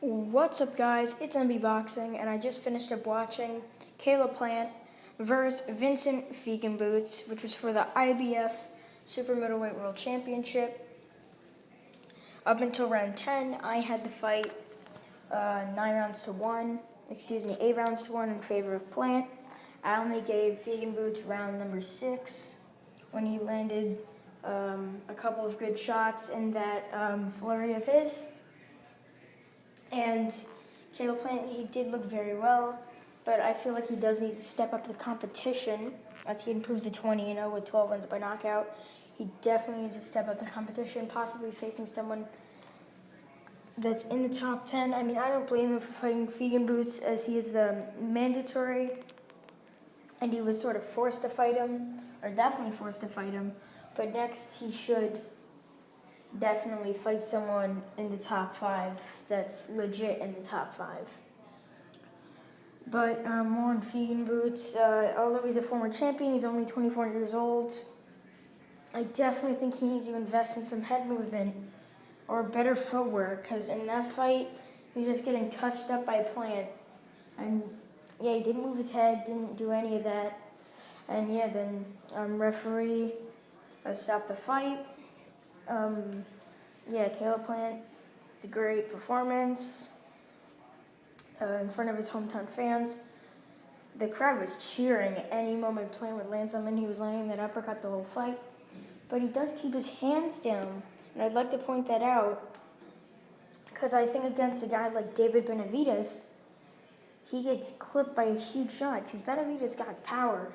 What's up, guys? It's MB Boxing, and I just finished up watching Caleb Plant versus Vincent Feigenbutz, which was for the IBF Super Middleweight World Championship. Up until round 10, I had the fight 8 rounds to 1 in favor of Plant. I only gave Feigenbutz round number 6 when he landed a couple of good shots in that flurry of his. And Caleb Plant, he did look very well, but I feel like he does need to step up the competition as he improves to 20-0 with 12 wins by knockout. He definitely needs to step up the competition, possibly facing someone that's in the top 10. I mean, I don't blame him for fighting Feigenbutz, as he is the mandatory, and he was sort of forced to fight him, or definitely forced to fight him. But next, he should definitely fight someone in the top 5 that's legit in the top 5. But more on Feigenbutz. Although he's a former champion, he's only 24 years old. I definitely think he needs to invest in some head movement or better footwork, because in that fight, he was just getting touched up by Plant. And yeah, he didn't move his head, didn't do any of that. And yeah, then referee stopped the fight. Caleb Plant, it's a great performance in front of his hometown fans. The crowd was cheering at any moment Plant would land something. He was landing that uppercut the whole fight. But he does keep his hands down, and I'd like to point that out, because I think against a guy like David Benavidez, he gets clipped by a huge shot, because Benavidez got power.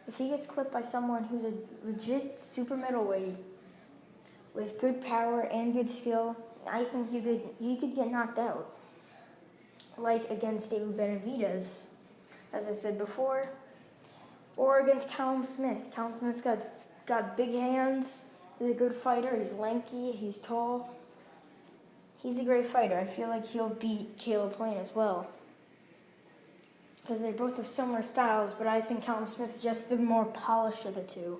If he gets clipped by someone who's a legit super middleweight with good power and good skill, I think he could get knocked out. Like against David Benavidez, as I said before, or against Callum Smith. Callum Smith's got big hands. He's a good fighter. He's lanky. He's tall. He's a great fighter. I feel like he'll beat Caleb Plant as well, because they both have similar styles, but I think Callum Smith's just the more polished of the two.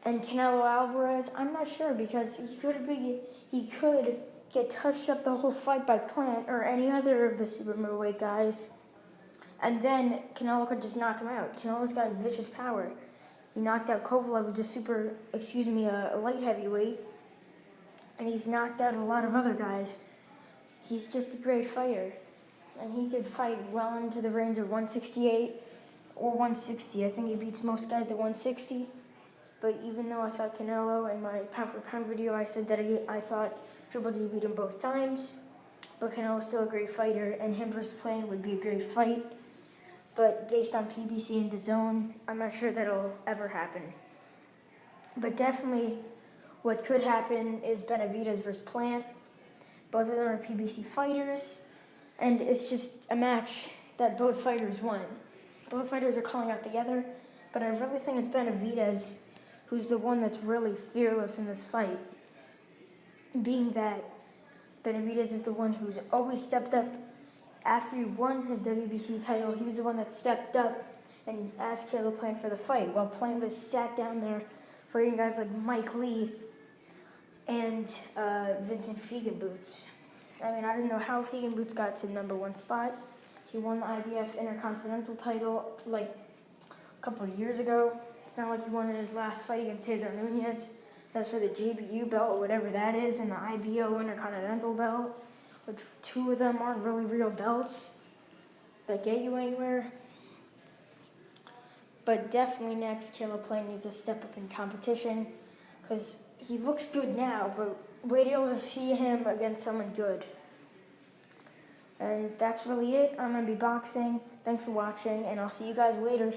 And Canelo Alvarez, I'm not sure, because he could get touched up the whole fight by Plant or any other of the super middleweight guys, and then Canelo could just knock him out. Canelo's got vicious power. He knocked out Kovalev, which is a light heavyweight, and he's knocked out a lot of other guys. He's just a great fighter, and he could fight well into the range of 168 or 160. I think he beats most guys at 160. But even though I thought Canelo, in my pound-for-pound video, I said that I thought Triple G beat him both times. But Canelo's still a great fighter, and him versus Plant would be a great fight. But based on PBC and DAZN, I'm not sure that'll ever happen. But definitely, what could happen is Benavidez versus Plant. Both of them are PBC fighters, and it's just a match that both fighters won. Both fighters are calling out the other, but I really think it's Benavidez who's the one that's really fearless in this fight, being that Benavidez is the one who's always stepped up. After he won his WBC title, he was the one that stepped up and asked Caleb Plant for the fight, while Plant was sat down there fighting guys like Mike Lee and Vincent Feigenbutz. I mean, I don't know how Feigenbutz got to the number 1 spot. He won the IBF Intercontinental title like a couple of years ago. It's not like he won in his last fight against Cesar Nunez. That's for the JBU belt or whatever that is, and the IBO Intercontinental belt, which 2 of them aren't really real belts that get you anywhere. But definitely next, Caleb Plant needs to step up in competition, because he looks good now, but wait till to see him against someone good. And that's really it. I'm MB Boxing. Thanks for watching, and I'll see you guys later.